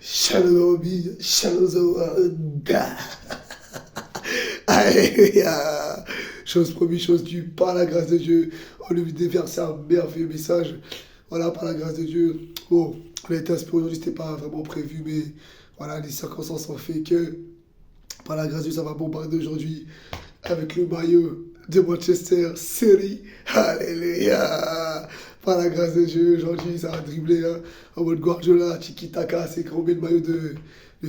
Shalom, shalom, Alléluia. Chose promise, chose due, par la grâce de Dieu. On lui déverse un merveilleux message. Voilà, par la grâce de Dieu. Bon, on a été inspiré aujourd'hui, c'était pas vraiment prévu, mais voilà, les circonstances ont fait que, par la grâce de Dieu, ça va bombarder aujourd'hui avec le maillot de Manchester City. Alléluia. Par la grâce de Dieu, aujourd'hui, ça va dribbler hein, en mode Guardiola, tiki-taka. C'est qu'on met le maillot de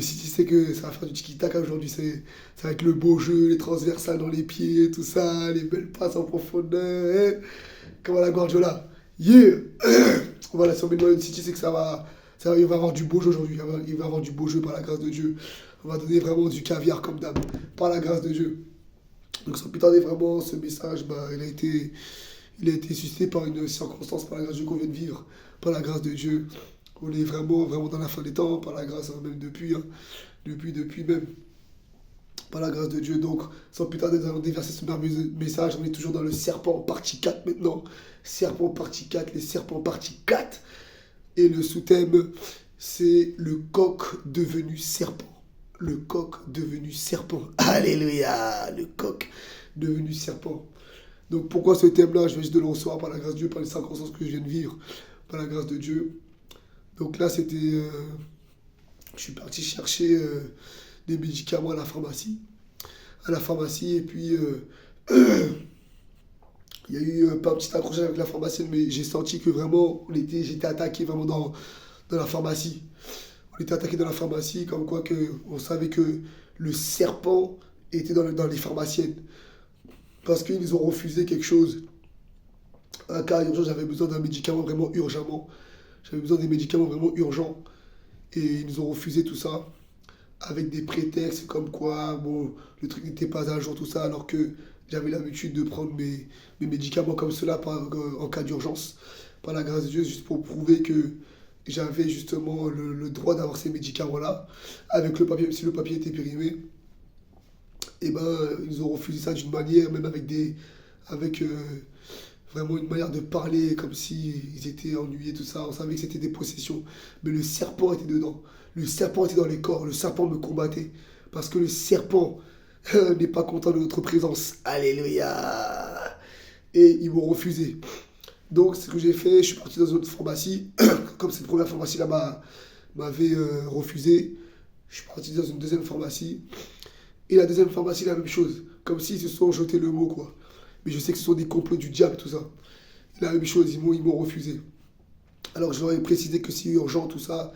City, c'est que ça va faire du tiki-taka aujourd'hui. C'est avec le beau jeu, les transversales dans les pieds, tout ça, les belles passes en profondeur. Hein. Comme à la Guardiola. Yeah. Voilà, si on met le maillot de City, c'est que il va avoir du beau jeu aujourd'hui. Il va avoir du beau jeu par la grâce de Dieu. On va donner vraiment du caviar comme d'hab, par la grâce de Dieu. Donc sans plus tarder, vraiment, ce message, il a été suscité par une circonstance, par la grâce de Dieu qu'on vient de vivre, par la grâce de Dieu. On est vraiment, vraiment dans la fin des temps, par la grâce, hein, même depuis, hein, depuis même, par la grâce de Dieu. Donc, sans plus tarder, nous allons déverser ce merveilleux message. On est toujours dans le serpent partie 4 maintenant. Serpent partie 4, les serpents partie 4. Et le sous-thème, c'est le coq devenu serpent. Le coq devenu serpent. Alléluia, le coq devenu serpent. Donc pourquoi ce thème-là? Je vais juste de le recevoir par la grâce de Dieu, par les circonstances que je viens de vivre, par la grâce de Dieu. Donc là, c'était... je suis parti chercher des médicaments à la pharmacie. À la pharmacie, et puis... il y a eu pas un petit accrochage avec la pharmacienne, mais j'ai senti que vraiment, j'étais attaqué vraiment dans la pharmacie. On était attaqué dans la pharmacie, comme quoi que, on savait que le serpent était dans les pharmaciennes. Parce qu'ils nous ont refusé quelque chose. Un cas urgent, j'avais besoin d'un médicament vraiment urgemment. J'avais besoin des médicaments vraiment urgents. Et ils nous ont refusé tout ça. Avec des prétextes comme quoi, bon, le truc n'était pas à jour, tout ça, alors que j'avais l'habitude de prendre mes médicaments comme cela en cas d'urgence. Par la grâce de Dieu, juste pour prouver que j'avais justement le droit d'avoir ces médicaments-là. Avec le papier, même si le papier était périmé. Et ben, ils nous ont refusé ça d'une manière, même avec vraiment une manière de parler, comme s'ils étaient ennuyés, tout ça. On savait que c'était des possessions. Mais le serpent était dedans. Le serpent était dans les corps. Le serpent me combattait. Parce que le serpent n'est pas content de notre présence. Alléluia. Et ils m'ont refusé. Donc, ce que j'ai fait, je suis parti dans une autre pharmacie. Comme cette première pharmacie-là m'avait refusé, je suis parti dans une deuxième pharmacie. Et la deuxième pharmacie, la même chose. Comme s'ils se sont jetés le mot, quoi. Mais je sais que ce sont des complots du diable, tout ça. Et la même chose, ils m'ont refusé. Alors je leur ai précisé que c'est urgent, tout ça.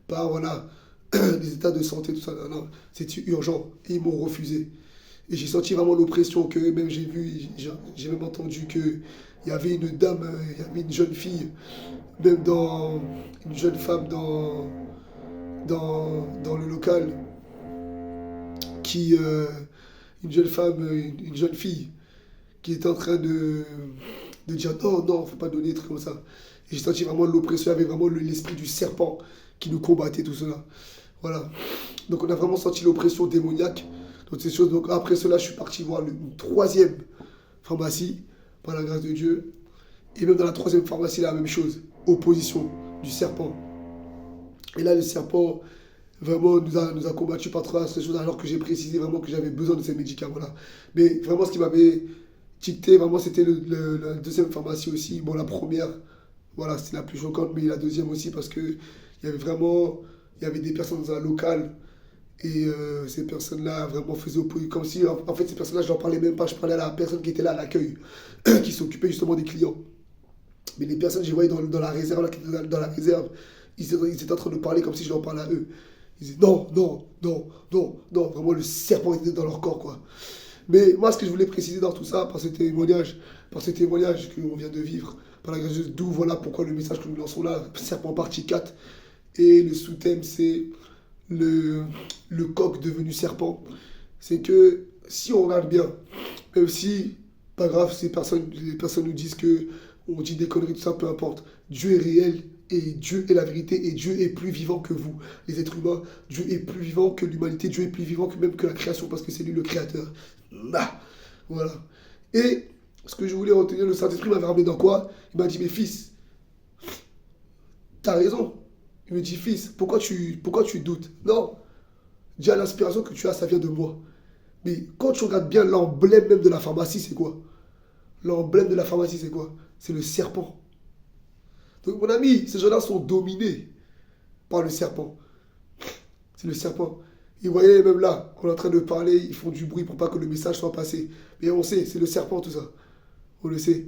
Pas, voilà, les états de santé, tout ça. Non, non, c'est urgent. Et ils m'ont refusé. Et j'ai senti vraiment l'oppression que même j'ai vu, j'ai même entendu que il y avait une dame, il y avait une jeune fille, même une jeune femme dans le local, qui, une jeune fille, qui était en train de dire non, non, faut pas donner des trucs comme ça. Et j'ai senti vraiment l'oppression, il y avait vraiment l'esprit du serpent qui nous combattait, tout cela. Voilà. Donc on a vraiment senti l'oppression démoniaque. Donc, ces choses. Donc après cela, je suis parti voir une troisième pharmacie, par la grâce de Dieu. Et même dans la troisième pharmacie, la même chose. Opposition du serpent. Et là, le serpent vraiment nous a combattu par trois ces choses alors que j'ai précisé vraiment que j'avais besoin de ces médicaments-là. Mais vraiment, ce qui m'avait dicté, vraiment, c'était la deuxième pharmacie aussi. Bon, la première, voilà, c'était la plus choquante, mais la deuxième aussi parce que il y avait des personnes dans un local et ces personnes-là vraiment faisaient opposition. Comme si, en fait, ces personnes-là, je leur parlais même pas, je parlais à la personne qui était là à l'accueil, qui s'occupait justement des clients. Mais les personnes que je voyais dans la réserve, là, qui étaient dans la réserve, ils étaient en train de parler comme si je leur parlais à eux. Ils disaient non, non, non, non, non. Vraiment, le serpent était dans leur corps, quoi. Mais moi, ce que je voulais préciser dans tout ça, par ce témoignage qu'on vient de vivre, par la grâce de Dieu, d'où voilà pourquoi le message que nous lançons là, serpent partie 4, et le sous-thème, c'est le, le coq devenu serpent. C'est que si on regarde bien, même si, pas grave, les personnes nous disent que on dit des conneries, tout ça, peu importe. Dieu est réel et Dieu est la vérité et Dieu est plus vivant que vous, les êtres humains. Dieu est plus vivant que l'humanité, Dieu est plus vivant que même que la création parce que c'est lui le créateur. Nah. Voilà. Et ce que je voulais retenir, le Saint-Esprit m'avait ramené dans quoi? Il m'a dit, mais fils, t'as raison. Il me dit, fils, pourquoi tu doutes? Non, déjà l'inspiration que tu as, ça vient de moi. Mais quand tu regardes bien l'emblème même de la pharmacie, c'est quoi? L'emblème de la pharmacie, c'est quoi? C'est le serpent. Donc mon ami, ces gens-là sont dominés par le serpent. C'est le serpent. Et vous voyez, même là, on est en train de parler, ils font du bruit pour pas que le message soit passé. Mais on sait, c'est le serpent tout ça. On le sait.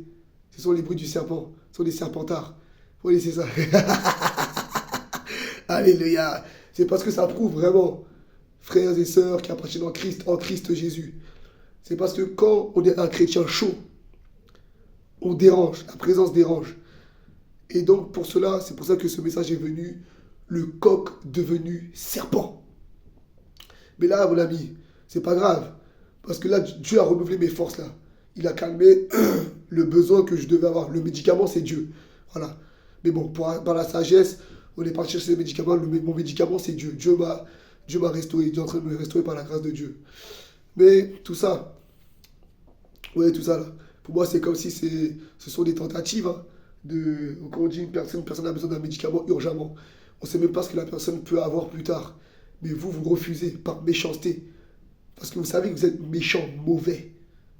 Ce sont les bruits du serpent. Ce sont des serpentards. Faut laisser ça. Alléluia. C'est parce que ça prouve vraiment, frères et sœurs qui appartiennent en Christ Jésus. C'est parce que quand on est un chrétien chaud, on dérange. La présence dérange. Et donc pour cela, c'est pour ça que ce message est venu. Le coq devenu serpent. Mais là, mon ami, c'est pas grave. Parce que là, Dieu a renouvelé mes forces là. Il a calmé le besoin que je devais avoir. Le médicament, c'est Dieu. Voilà. Mais bon, par la sagesse, on est parti chercher les médicaments. Mon médicament, c'est Dieu. Dieu m'a restauré. Dieu est en train de me restaurer par la grâce de Dieu. Mais tout ça, ouais, tout ça là, pour moi, c'est comme si ce sont des tentatives. Hein, quand on dit une personne a besoin d'un médicament urgemment. On ne sait même pas ce que la personne peut avoir plus tard. Mais vous refusez par méchanceté. Parce que vous savez que vous êtes méchant, mauvais,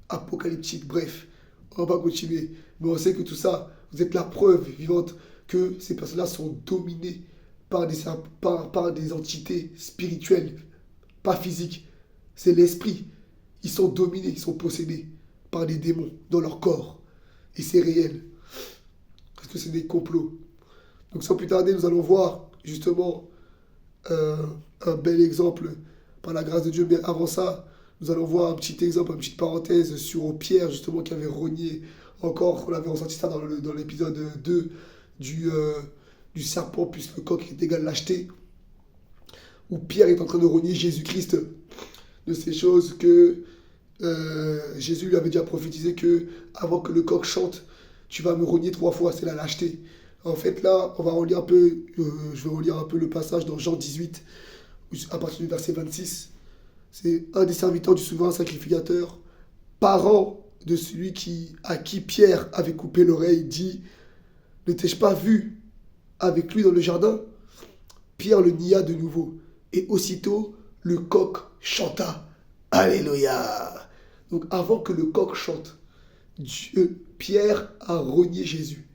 apocalyptique, bref. On va continuer. Mais on sait que tout ça, vous êtes la preuve vivante que ces personnes-là sont dominées par par des entités spirituelles, pas physiques. C'est l'esprit. Ils sont dominés, ils sont possédés par des démons dans leur corps. Et c'est réel. Parce que c'est des complots. Donc sans plus tarder, nous allons voir justement un bel exemple par la grâce de Dieu. Mais avant ça, nous allons voir un petit exemple, une petite parenthèse sur Pierre, justement, qui avait renié encore. On avait ressenti ça dans l'épisode 2 du serpent, puisque le coq est égal à lâcheté. Où Pierre est en train de renier Jésus-Christ de ces choses que Jésus lui avait déjà prophétisé que avant que le coq chante, tu vas me renier 3 fois, c'est la lâcheté. En fait, là, on va relire un peu, je vais relire un peu le passage dans Jean 18, à partir du verset 26. C'est un des serviteurs du souverain sacrificateur, parent de celui à qui Pierre avait coupé l'oreille, dit: ne t'ai-je pas vu avec lui dans le jardin? Pierre le nia de nouveau. Et aussitôt, le coq chanta. Alléluia. Donc avant que le coq chante, Pierre a renié Jésus.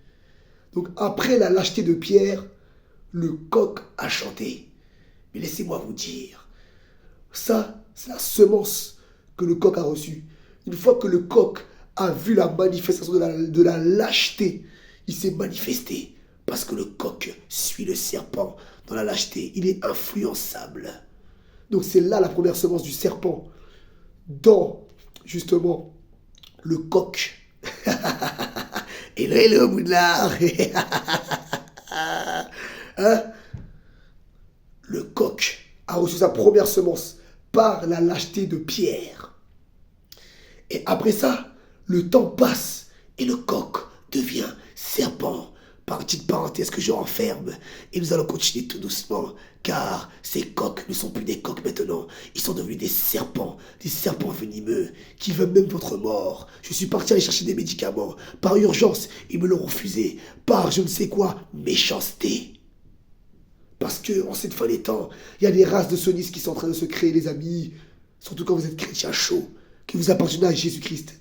Donc après la lâcheté de Pierre, le coq a chanté. Mais laissez-moi vous dire, ça, c'est la semence que le coq a reçue. Une fois que le coq a vu la manifestation de la lâcheté, il s'est manifesté. Parce que le coq suit le serpent dans la lâcheté. Il est influençable. Donc c'est là la première semence du serpent. Dans, justement, le coq. Hello, Moudlard. Hein? Le coq a reçu sa première semence par la lâcheté de Pierre. Et après ça, le temps passe et le coq devient serpent. Par petite parenthèse que je renferme. Et nous allons continuer tout doucement. Car ces coqs ne sont plus des coqs maintenant. Ils sont devenus des serpents venimeux, qui veulent même votre mort. Je suis parti aller chercher des médicaments. Par urgence, ils me l'ont refusé. Par je ne sais quoi, méchanceté. Parce que en cette fin des temps, il y a des races de sionistes qui sont en train de se créer, les amis. Surtout quand vous êtes chrétien chaud, que vous appartenez à Jésus-Christ.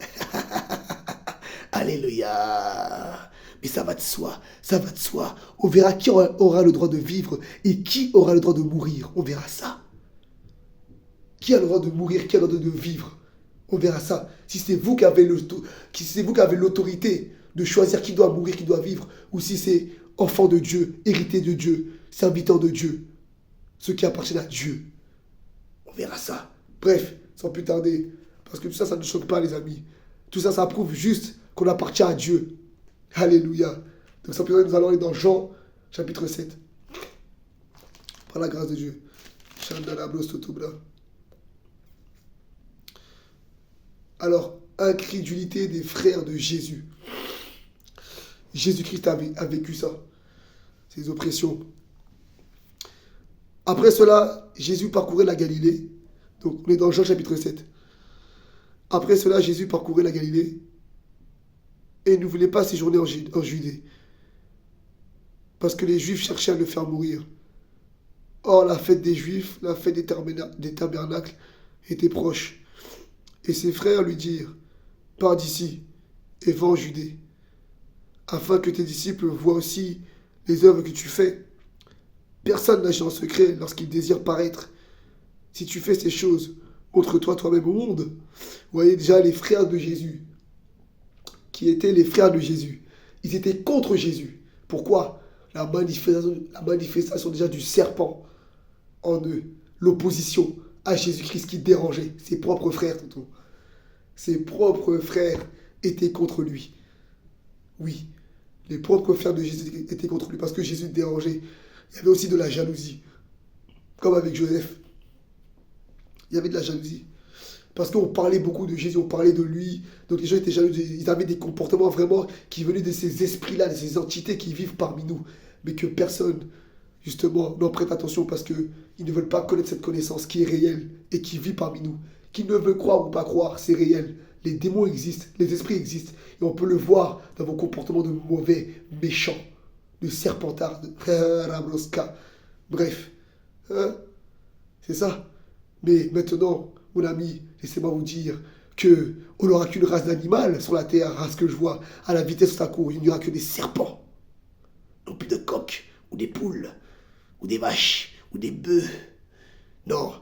Alléluia. Mais ça va de soi, ça va de soi. On verra qui aura le droit de vivre et qui aura le droit de mourir. On verra ça. Qui a le droit de mourir, qui a le droit de vivre. On verra ça. Si c'est vous qui avez l'autorité de choisir qui doit mourir, qui doit vivre, ou si c'est enfant de Dieu, héritier de Dieu, serviteur de Dieu, ceux qui appartiennent à Dieu. On verra ça. Bref, sans plus tarder, parce que tout ça, ça ne choque pas, les amis. Tout ça, ça prouve juste qu'on appartient à Dieu. Alléluia. Donc sans plus tarder, nous allons aller dans Jean, chapitre 7. Par la grâce de Dieu. Alors, incrédulité des frères de Jésus. Jésus-Christ a vécu ça. Ces oppressions. Après cela, Jésus parcourait la Galilée. Donc, on est dans Jean chapitre 7. Après cela, Jésus parcourait la Galilée et ne voulait pas séjourner en Judée. Parce que les Juifs cherchaient à le faire mourir. Or, la fête des Juifs, la fête des tabernacles, était proche. Et ses frères lui dirent, pars d'ici et va en Judée, afin que tes disciples voient aussi les œuvres que tu fais. Personne n'agit en secret lorsqu'il désire paraître. Si tu fais ces choses, montre-toi toi-même au monde. Vous voyez déjà les frères de Jésus, qui étaient les frères de Jésus. Ils étaient contre Jésus. Pourquoi? La manifestation déjà du serpent en eux. L'opposition à Jésus-Christ qui dérangeait ses propres frères, tonton. Ses propres frères étaient contre lui. Oui, les propres frères de Jésus étaient contre lui parce que Jésus dérangeait. Il y avait aussi de la jalousie, comme avec Joseph. Il y avait de la jalousie. Parce qu'on parlait beaucoup de Jésus, on parlait de lui. Donc les gens étaient jaloux. Ils avaient des comportements vraiment qui venaient de ces esprits-là, de ces entités qui vivent parmi nous. Mais que personne, justement, n'en prête attention parce qu'ils ne veulent pas connaître cette connaissance qui est réelle et qui vit parmi nous. Qui ne veut croire ou pas croire, c'est réel. Les démons existent, les esprits existent. Et on peut le voir dans vos comportements de mauvais, méchants, de serpentards, de Ramloska. Bref, hein? C'est ça. Mais maintenant, mon ami, laissez-moi vous dire que on n'aura qu'une race d'animal sur la terre, à ce que je vois, à la vitesse où ça court. Il n'y aura que des serpents. Non plus de coqs, ou des poules, ou des vaches, ou des bœufs. Non,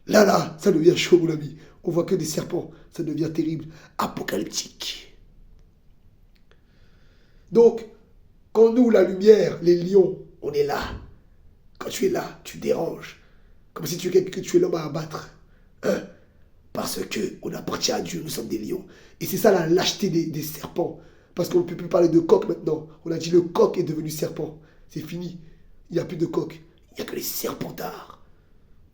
là, ça devient chaud, mon ami. On voit que des serpents, ça devient terrible, apocalyptique. Donc, quand nous, la lumière, les lions, on est là. Quand tu es là, tu déranges. Comme si tu es l'homme à abattre. Hein? Parce qu'on appartient à Dieu, nous sommes des lions. Et c'est ça la lâcheté des serpents. Parce qu'on ne peut plus parler de coq maintenant. On a dit le coq est devenu serpent. C'est fini. Il n'y a plus de coq. Il n'y a que les serpentards.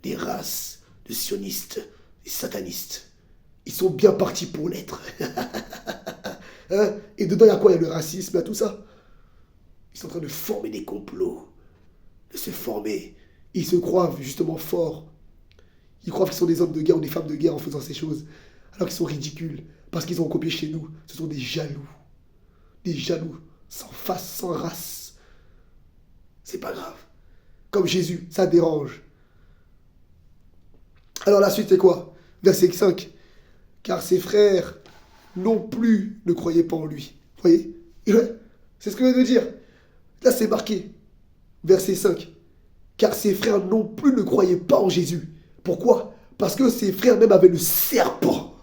Des races de sionistes, des satanistes. Ils sont bien partis pour l'être. Hein? Et dedans, il y a quoi? Il y a le racisme, il y a tout ça. Ils sont en train de former des complots. De se former. Ils se croient justement forts. Ils croient qu'ils sont des hommes de guerre ou des femmes de guerre en faisant ces choses. Alors qu'ils sont ridicules. Parce qu'ils ont copié chez nous. Ce sont des jaloux. Des jaloux. Sans face, sans race. C'est pas grave. Comme Jésus, ça dérange. Alors la suite c'est quoi? Verset 5. Car ses frères non plus ne croyaient pas en lui. Vous voyez? C'est ce que je viens de dire. Là c'est marqué. Verset 5. Car ses frères non plus ne croyaient pas en Jésus. Pourquoi? Parce que ses frères même avaient le serpent.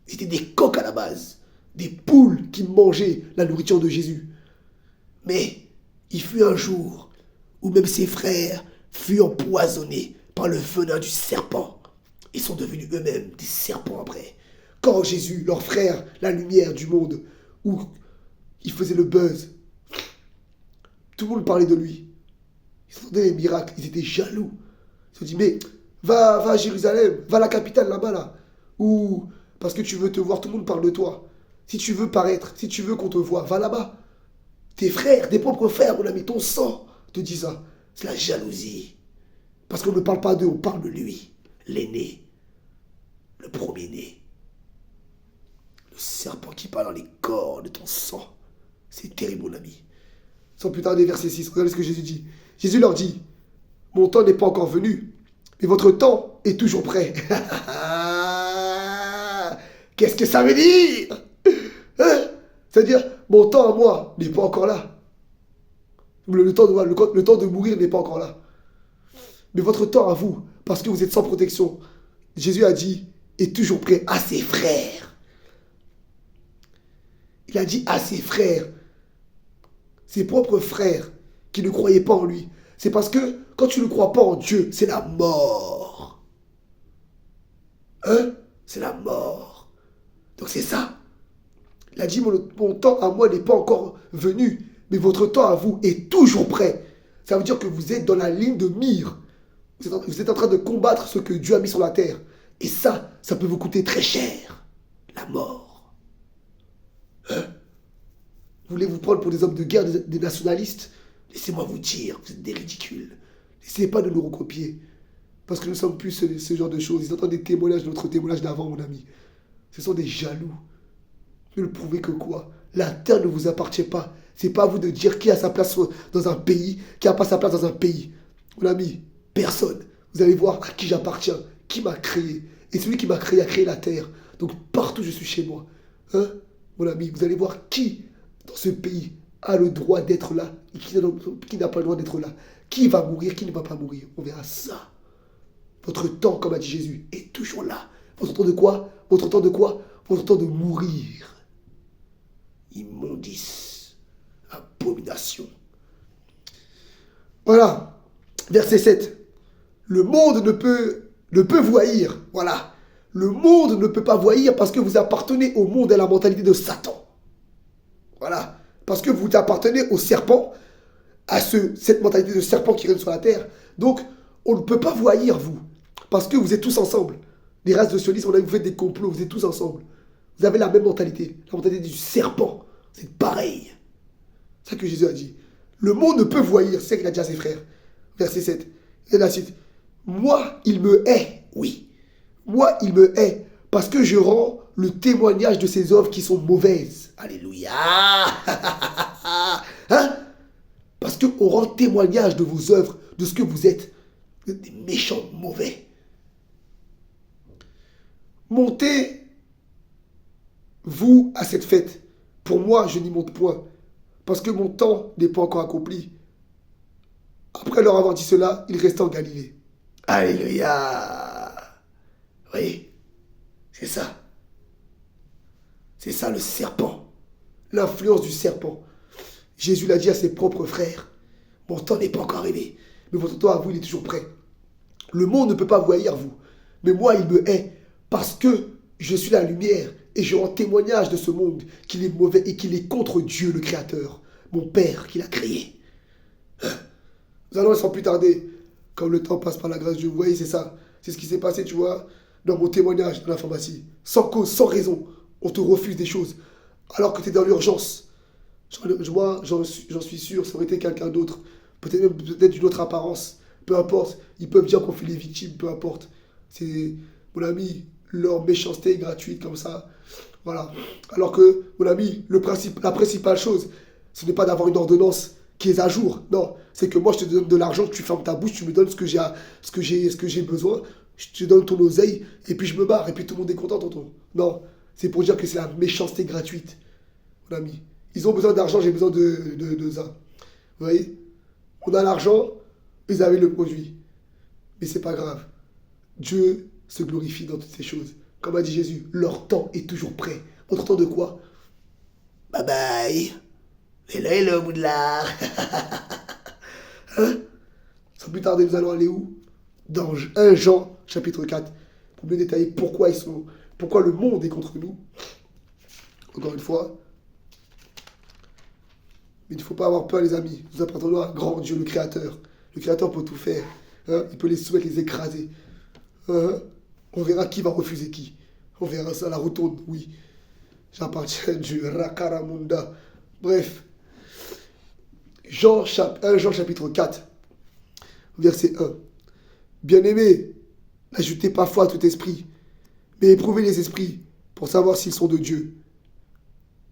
C'était des coqs à la base. Des poules qui mangeaient la nourriture de Jésus. Mais il fut un jour où même ses frères furent empoisonnés par le venin du serpent. Ils sont devenus eux-mêmes des serpents après. Quand Jésus, leur frère, la lumière du monde, où il faisait le buzz, tout le monde parlait de lui. Ils entendaient les miracles, ils étaient jaloux. Ils se sont dit, mais va à Jérusalem, va à la capitale là-bas là. Ou parce que tu veux te voir, tout le monde parle de toi. Si tu veux paraître, si tu veux qu'on te voie, va là-bas. Tes frères, tes propres frères, mon ami, ton sang te dit ça. C'est la jalousie. Parce qu'on ne parle pas d'eux, on parle de lui. L'aîné. Le premier-né. Le serpent qui parle dans les corps de ton sang. C'est terrible, mon ami. Sans plus tarder, verset 6. Regardez ce que Jésus dit. Jésus leur dit, mon temps n'est pas encore venu, mais votre temps est toujours prêt. Qu'est-ce que ça veut dire? Hein? C'est-à-dire, mon temps à moi n'est pas encore là. Le temps de mourir n'est pas encore là. Mais votre temps à vous, parce que vous êtes sans protection, Jésus a dit, est toujours prêt à ses frères. Il a dit à ses frères, ses propres frères, qui ne croyaient pas en lui. C'est parce que quand tu ne crois pas en Dieu, c'est la mort. Hein? C'est la mort. Donc c'est ça. Il a dit, mon temps à moi n'est pas encore venu, mais votre temps à vous est toujours prêt. Ça veut dire que vous êtes dans la ligne de mire. Vous êtes en train de combattre ce que Dieu a mis sur la terre. Et ça peut vous coûter très cher. La mort. Hein? Voulez vous prendre pour des hommes de guerre, des nationalistes? Laissez-moi vous dire, vous êtes des ridicules. N'essayez pas de nous recopier. Parce que nous ne sommes plus ce genre de choses. Ils entendent des témoignages de notre témoignage d'avant, mon ami. Ce sont des jaloux. Ne le prouvez que quoi? La terre ne vous appartient pas. C'est pas à vous de dire qui a sa place dans un pays, qui n'a pas sa place dans un pays. Mon ami, Personne. Vous allez voir à qui j'appartiens, qui m'a créé. Et celui qui m'a créé a créé la terre. Donc partout je suis chez moi. Hein, mon ami, vous allez voir qui dans ce pays a le droit d'être là et qui n'a pas le droit d'être là. Qui va mourir, qui ne va pas mourir. On verra ça. Votre temps, comme a dit Jésus, est toujours là. Votre temps de quoi? Votre temps de quoi? Votre temps de mourir. Immondice. Abomination. Voilà. Verset 7. Le monde ne peut vous haïr. Voilà. Le monde ne peut pas vous haïr parce que vous appartenez au monde et à la mentalité de Satan. Voilà. Parce que vous appartenez au serpent, à cette mentalité de serpent qui règne sur la terre. Donc, on ne peut pas vous haïr, vous. Parce que vous êtes tous ensemble. Les races de sionistes, vous faites des complots, vous êtes tous ensemble. Vous avez la même mentalité. La mentalité du serpent. C'est pareil. C'est ça que Jésus a dit. Le monde ne peut vous haïr. C'est ce qu'il a dit à ses frères. Verset 7. Et la suite. Moi, il me hait. Oui. Moi, il me hait. Parce que je rends le témoignage de ses œuvres qui sont mauvaises. Alléluia. Hein? Parce qu'on rend témoignage de vos œuvres, de ce que vous êtes. Vous êtes des méchants mauvais. Montez, vous, à cette fête. Pour moi, je n'y monte point. Parce que mon temps n'est pas encore accompli. Après leur avoir dit cela, il restait en Galilée. Alléluia. Vous voyez? C'est ça. C'est ça le serpent. L'influence du serpent. Jésus l'a dit à ses propres frères. Mon temps n'est pas encore arrivé. Mais votre temps à vous, il est toujours prêt. Le monde ne peut pas vous haïr, vous. Mais moi, il me hait. Parce que je suis la lumière. Et je rends témoignage de ce monde qu'il est mauvais et qu'il est contre Dieu, le Créateur. Mon Père qui l'a créé. Nous allons sans plus tarder. Comme le temps passe par la grâce de Dieu. Vous voyez, c'est ça. C'est ce qui s'est passé, tu vois, dans mon témoignage dans la pharmacie. Sans cause, sans raison. On te refuse des choses. Alors que tu es dans l'urgence. Moi, j'en suis sûr, ça aurait été quelqu'un d'autre. Peut-être d'une autre apparence. Peu importe. Ils peuvent dire qu'on fait les victimes, peu importe. C'est, mon ami, leur méchanceté est gratuite comme ça. Voilà. Alors que, mon ami, la principale chose, ce n'est pas d'avoir une ordonnance qui est à jour. Non, c'est que moi, je te donne de l'argent, tu fermes ta bouche, tu me donnes ce que j'ai besoin, je te donne ton oseille, et puis je me barre, et puis tout le monde est content, tonton. Non, c'est pour dire que c'est la méchanceté gratuite, mon ami. Ils ont besoin d'argent, j'ai besoin de ça. Vous voyez? On a l'argent, ils avaient le produit. Mais c'est pas grave. Dieu se glorifie dans toutes ces choses. Comme a dit Jésus, leur temps est toujours prêt. Votre temps de quoi? Bye bye. Hello, Moudlard. Hein? Sans plus tarder, nous allons aller où? Dans 1 Jean, chapitre 4. Pour mieux détailler pourquoi le monde est contre nous. Encore une fois. Mais il ne faut pas avoir peur, les amis. Nous appartenons à un grand Dieu, le Créateur. Le Créateur peut tout faire. Hein? Il peut les soumettre, les écraser. Hein? On verra qui va refuser qui. On verra ça à la retourne, oui. J'appartiens à Dieu. Rakaramunda. Bref. 1 Jean chapitre 4, verset 1. Bien-aimés, n'ajoutez pas foi à tout esprit, mais éprouvez les esprits pour savoir s'ils sont de Dieu.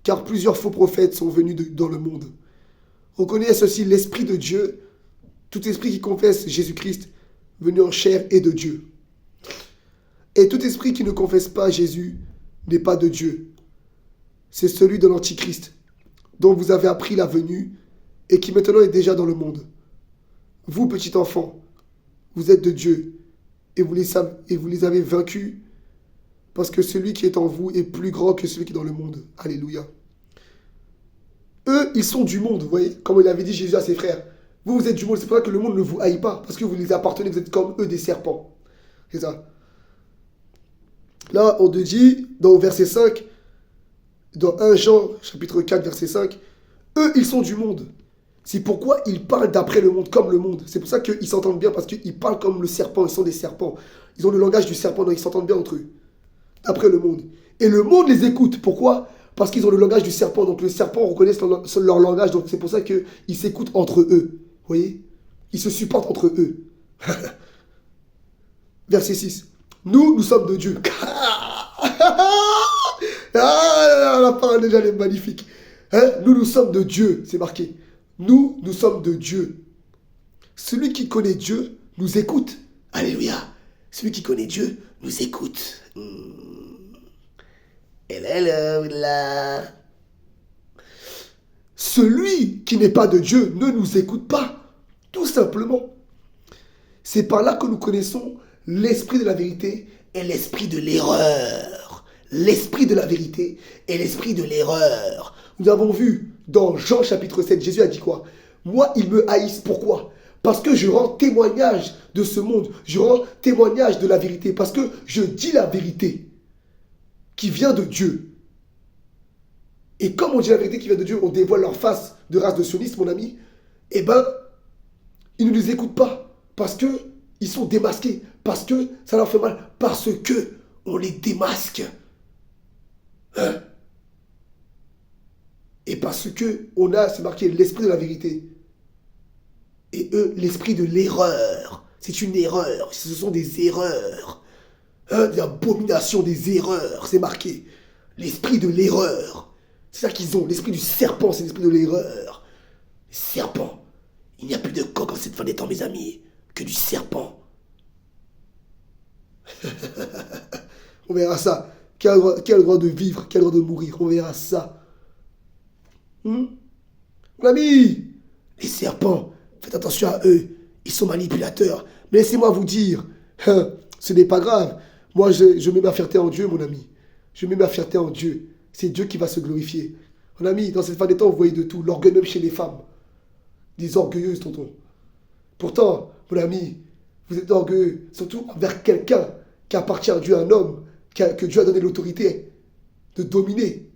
Car plusieurs faux prophètes sont venus dans le monde. Reconnaissez ceci, l'Esprit de Dieu, tout esprit qui confesse Jésus-Christ, venu en chair, est de Dieu. Et tout esprit qui ne confesse pas Jésus n'est pas de Dieu. C'est celui de l'Antichrist, dont vous avez appris la venue, et qui maintenant est déjà dans le monde. Vous, petits enfants, vous êtes de Dieu, et vous les avez vaincus, parce que celui qui est en vous est plus grand que celui qui est dans le monde. Alléluia. Eux, ils sont du monde, vous voyez, comme il avait dit Jésus à ses frères. Vous, vous êtes du monde, c'est pour ça que le monde ne vous haït pas, parce que vous les appartenez, vous êtes comme eux des serpents. C'est ça. Là, on te dit, dans verset 5, dans 1 Jean, chapitre 4, verset 5, eux, ils sont du monde. C'est pourquoi ils parlent d'après le monde, comme le monde. C'est pour ça qu'ils s'entendent bien, parce qu'ils parlent comme le serpent, ils sont des serpents. Ils ont le langage du serpent, donc ils s'entendent bien entre eux. D'après le monde. Et le monde les écoute. Pourquoi? Parce qu'ils ont le langage du serpent. Donc le serpent reconnaît leur langage, donc c'est pour ça qu'ils s'écoutent entre eux. Vous voyez? Ils se supportent entre eux. Verset 6. Nous sommes de Dieu. La parole déjà elle est magnifique. Hein? Nous sommes de Dieu, c'est marqué. Nous sommes de Dieu. Celui qui connaît Dieu nous écoute. Alléluia. Celui qui connaît Dieu nous écoute. Là. Celui qui n'est pas de Dieu ne nous écoute pas. Tout simplement. C'est par là que nous connaissons l'esprit de la vérité et l'esprit de l'erreur. L'esprit de la vérité et l'esprit de l'erreur. Nous avons vu dans Jean chapitre 7, Jésus a dit quoi? Moi, ils me haïssent. Pourquoi? Parce que je rends témoignage de ce monde. Je rends témoignage de la vérité. Parce que je dis la vérité qui vient de Dieu. Et comme on dit la vérité qui vient de Dieu, on dévoile leur face de race de sionistes, mon ami. Eh ben, ils ne nous écoutent pas. Parce qu'ils sont démasqués. Parce que ça leur fait mal. Parce que on les démasque. Hein? Et parce que on a, c'est marqué, l'esprit de la vérité. Et eux, l'esprit de l'erreur. C'est une erreur. Ce sont des erreurs. Hein, des abominations, des erreurs. C'est marqué. L'esprit de l'erreur. C'est ça qu'ils ont. L'esprit du serpent, c'est l'esprit de l'erreur. Serpent. Il n'y a plus de coq en cette fin des temps, mes amis, que du serpent. On verra ça. Quel droit de vivre, quel droit de mourir. On verra ça. Mon ami, les serpents, faites attention à eux. Ils sont manipulateurs. Mais laissez-moi vous dire, ce n'est pas grave. Moi, je mets ma fierté en Dieu, mon ami. Je mets ma fierté en Dieu. C'est Dieu qui va se glorifier. Mon ami, dans cette fin des temps, vous voyez de tout. L'orgueil même chez les femmes. Des orgueilleuses, tonton. Pourtant, mon ami, vous êtes orgueilleux, surtout envers quelqu'un qui appartient à Dieu, un homme, que Dieu a donné l'autorité de dominer.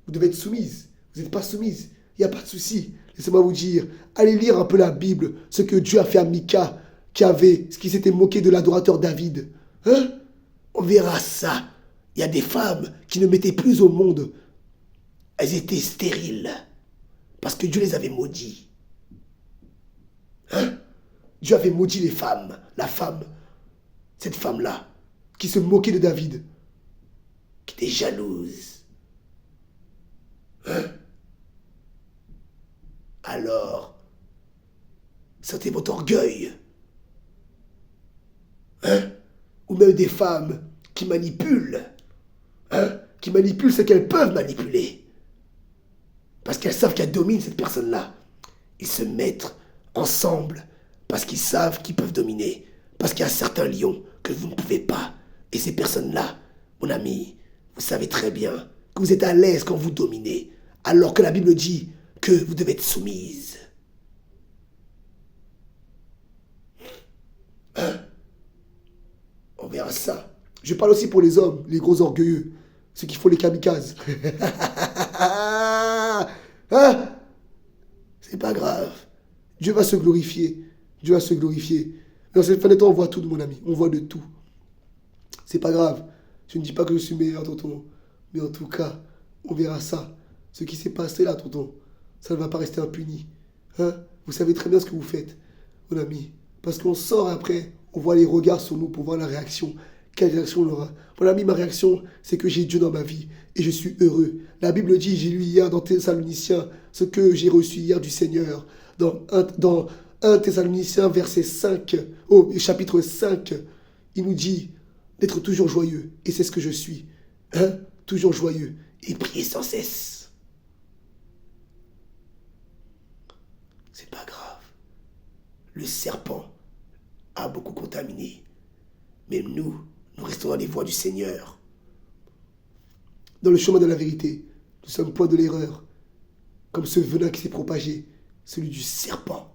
Vous devez être soumise. Vous n'êtes pas soumise. Il n'y a pas de souci. Laissez-moi vous dire, allez lire un peu la Bible, ce que Dieu a fait à Mika, qui s'était moqué de l'adorateur David. Hein? On verra ça. Il y a des femmes qui ne mettaient plus au monde. Elles étaient stériles. Parce que Dieu les avait maudits. Hein? Dieu avait maudit les femmes. La femme, cette femme-là, qui se moquait de David, qui était jalouse. Hein? Alors, sentez votre orgueil. Hein? Ou même des femmes qui manipulent. Hein? Qui manipulent ce qu'elles peuvent manipuler. Parce qu'elles savent qu'elles dominent cette personne-là. Ils se mettent ensemble parce qu'ils savent qu'ils peuvent dominer. Parce qu'il y a certains lions que vous ne pouvez pas. Et ces personnes-là, mon ami, vous savez très bien que vous êtes à l'aise quand vous dominez. Alors que la Bible dit que vous devez être soumise. Hein? On verra ça. Je parle aussi pour les hommes, les gros orgueilleux. Ceux qui font les kamikazes. Hein? C'est pas grave. Dieu va se glorifier. Dieu va se glorifier. Dans cette fin de temps, on voit tout, mon ami. On voit de tout. C'est pas grave. Je ne dis pas que je suis meilleur, tonton. Mais en tout cas, on verra ça. Ce qui s'est passé là, tonton, ça ne va pas rester impuni. Hein? Vous savez très bien ce que vous faites, mon ami. Parce qu'on sort après, on voit les regards sur nous pour voir la réaction. Quelle réaction on aura? Mon ami, ma réaction, c'est que j'ai Dieu dans ma vie et je suis heureux. La Bible dit, j'ai lu hier dans Thessaloniciens, ce que j'ai reçu hier du Seigneur. Dans 1 Thessaloniciens, verset 5, chapitre 5, il nous dit d'être toujours joyeux. Et c'est ce que je suis. Hein? Toujours joyeux. Et prier sans cesse. C'est pas grave. Le serpent a beaucoup contaminé. Mais nous restons dans les voies du Seigneur. Dans le chemin de la vérité, nous sommes point de l'erreur. Comme ce venin qui s'est propagé, celui du serpent.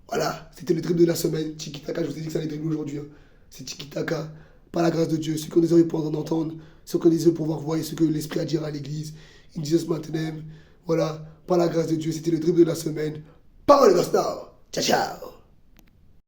Voilà, c'était le dribble de la semaine. Tiki Taka, je vous ai dit que ça allait dribbler aujourd'hui. Hein. C'est Tiki Taka, par la grâce de Dieu. Ceux qui ont des oreilles pour en entendre, ceux qui ont des yeux pour voir, voyez ce que l'Esprit a dit à l'église. In Jesus' mighty name. Voilà, par la grâce de Dieu, c'était le dribble de la semaine. Parole de Ciao, ciao.